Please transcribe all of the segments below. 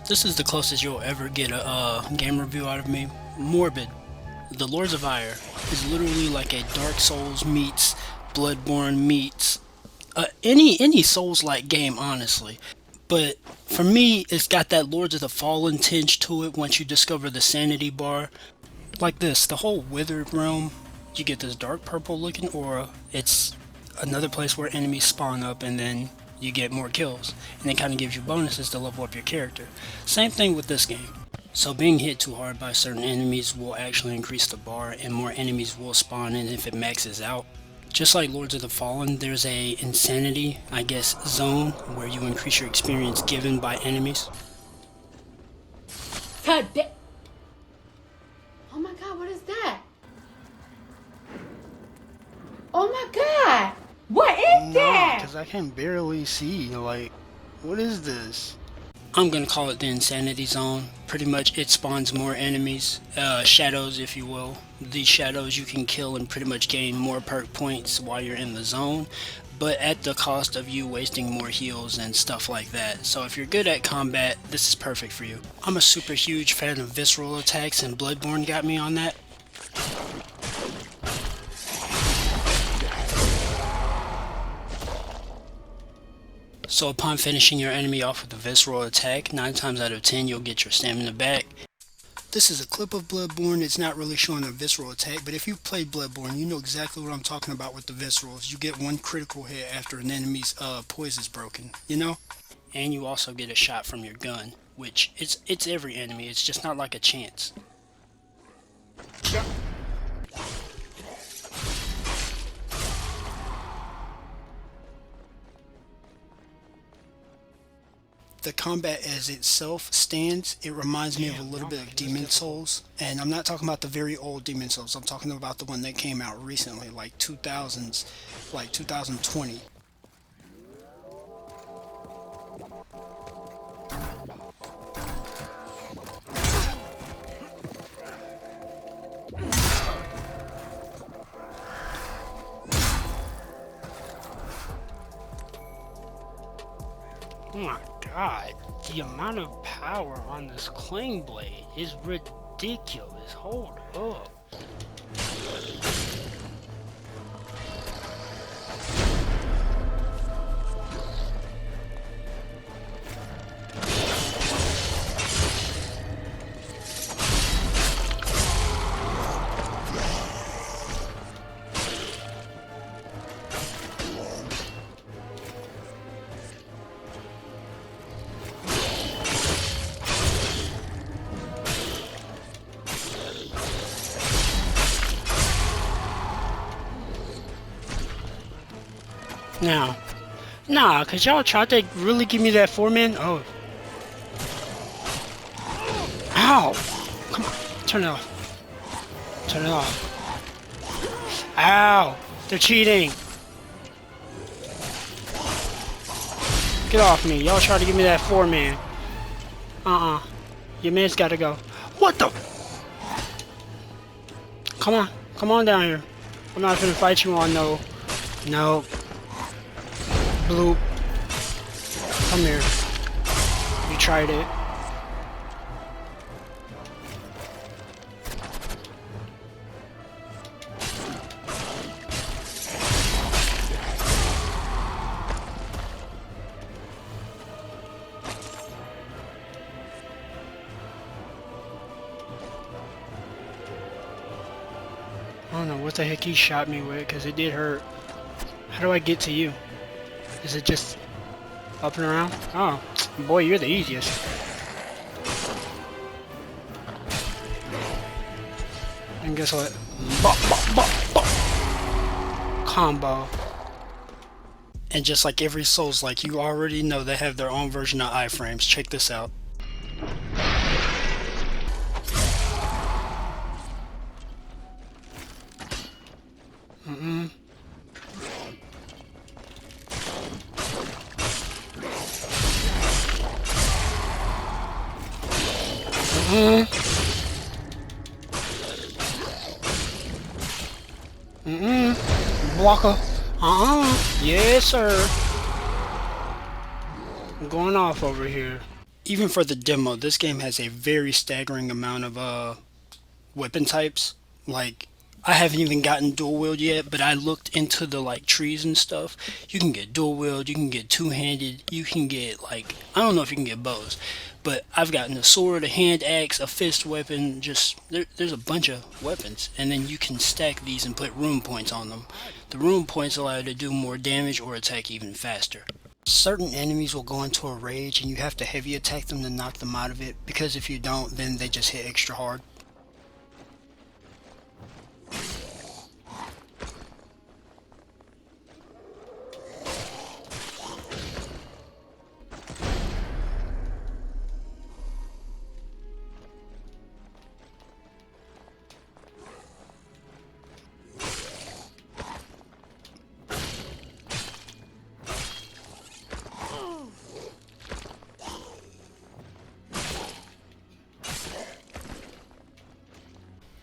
This is the closest you'll ever get a game review out of me. Morbid. The Lords of Ire is literally like a Dark Souls meets Bloodborne meets any Souls-like game, honestly. But for me, it's got that Lords of the Fallen tinge to it once you discover the sanity bar. Like this, the whole withered realm, you get this dark purple looking aura. It's another place where enemies spawn up and then you get more kills. And it kind of gives you bonuses to level up your character. Same thing with this game. So being hit too hard by certain enemies will actually increase the bar and more enemies will spawn in if it maxes out. Just like Lords of the Fallen, there's a insanity, I guess, zone where you increase your experience given by enemies. God damn. Oh my god, what is that? Oh my god! What is that? Because I can barely see, like, what is this? I'm gonna call it the insanity zone. Pretty much it spawns more enemies, shadows if you will. These shadows you can kill and pretty much gain more perk points while you're in the zone, but at the cost of you wasting more heals and stuff like that. So if you're good at combat, this is perfect for you. I'm a super huge fan of visceral attacks and Bloodborne got me on that. So upon finishing your enemy off with a visceral attack, 9 times out of 10 you'll get your stamina back. This is a clip of Bloodborne. It's not really showing a visceral attack, but if you've played Bloodborne, you know exactly what I'm talking about with the viscerals. You get one critical hit after an enemy's poise is broken, you know? And you also get a shot from your gun, which it's every enemy. It's just not like a chance. The combat as itself stands, it reminds me of a little bit of Demon Souls. And I'm not talking about the very old Demon Souls. I'm talking about the one that came out recently, like 2000s, like 2020. Oh my god, the amount of power on this cling blade is ridiculous. Hold up. Now, nah, cause y'all tried to really give me that 4-man. Oh, ow! Come on, turn it off. Turn it off. Ow! They're cheating. Get off me! Y'all tried to give me that 4-man. Your man's gotta go. What the? Come on down here. I'm not gonna fight you on no. Bloop. Come here. You tried it. I don't know what the heck he shot me with, because it did hurt. How do I get to you? Is it just up and around? Oh, boy, you're the easiest. And guess what? Bop, bop, bop, bop. Combo. And just like every Souls, like you already know, they have their own version of iframes. Check this out. Blocker. Yes, sir. I'm going off over here. Even for the demo, this game has a very staggering amount of weapon types. Like, I haven't even gotten dual wield yet, but I looked into the like trees and stuff. You can get dual wield, you can get two handed, you can get like, I don't know if you can get bows, but I've gotten a sword, a hand axe, a fist weapon. Just there's a bunch of weapons, and then you can stack these and put rune points on them. The rune points allow you to do more damage or attack even faster. Certain enemies will go into a rage and you have to heavy attack them to knock them out of it, because if you don't, then they just hit extra hard.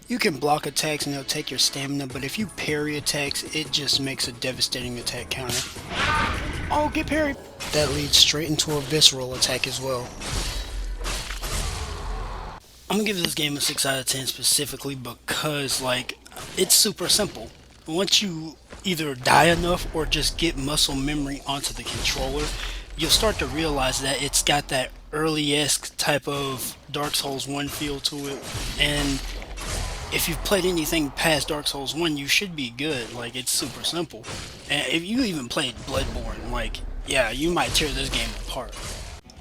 You can block attacks and they'll take your stamina, but if you parry attacks, it just makes a devastating attack counter. Oh, get parried! That leads straight into a visceral attack as well. I'm gonna give this game a 6 out of 10 specifically because, like, it's super simple. Once you either die enough or just get muscle memory onto the controller, you'll start to realize that it's got that early-esque type of Dark Souls 1 feel to it, and if you've played anything past Dark Souls 1, you should be good. Like, it's super simple. And if you even played Bloodborne, like, yeah, you might tear this game apart.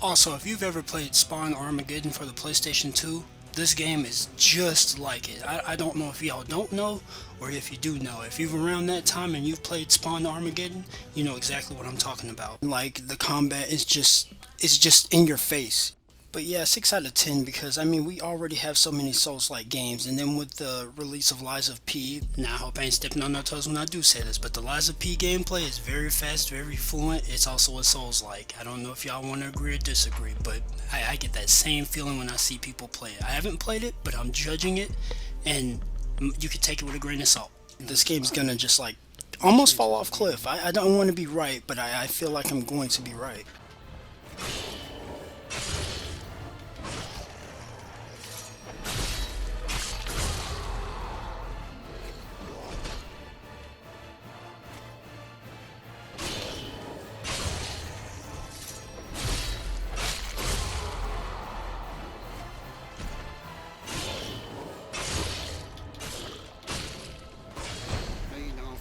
Also, if you've ever played Spawn Armageddon for the PlayStation 2, this game is just like it. I don't know if y'all don't know, or if you do know. If you've around that time and you've played Spawn Armageddon, you know exactly what I'm talking about. Like, the combat is just in your face. But yeah, 6 out of 10 because, I mean, we already have so many Souls-like games, and then with the release of Lies of P, now I hope I ain't stepping on no toes when I do say this, but the Lies of P gameplay is very fast, very fluent. It's also a Souls-like. I don't know if y'all want to agree or disagree, but I get that same feeling when I see people play it. I haven't played it, but I'm judging it, and you can take it with a grain of salt. This game's gonna just, like, almost fall off cliff. I don't want to be right, but I feel like I'm going to be right.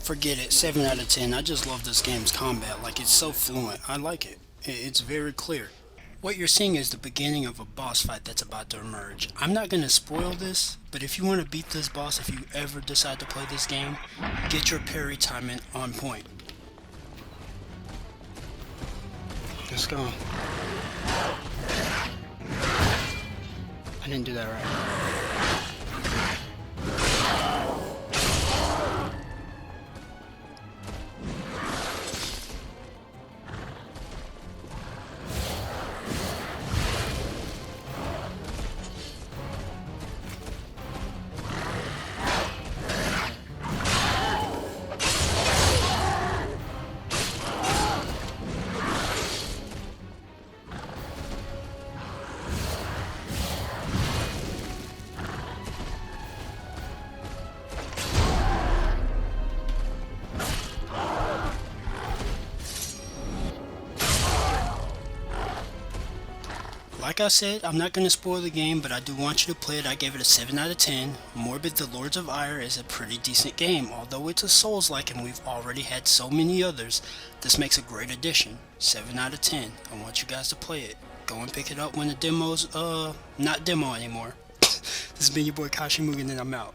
Forget it, 7 out of 10. I just love this game's combat. Like, it's so fluent. I like it. It's very clear. What you're seeing is the beginning of a boss fight that's about to emerge. I'm not going to spoil this, but if you want to beat this boss, if you ever decide to play this game, get your parry timing on point. Let's go. I didn't do that right. Like I said, I'm not going to spoil the game, but I do want you to play it. I gave it a 7 out of 10. Morbid the Lords of Ire is a pretty decent game. Although it's a Souls-like and we've already had so many others, this makes a great addition. 7 out of 10. I want you guys to play it. Go and pick it up when the demo's, not demo anymore. This has been your boy Kashi Mugen, and I'm out.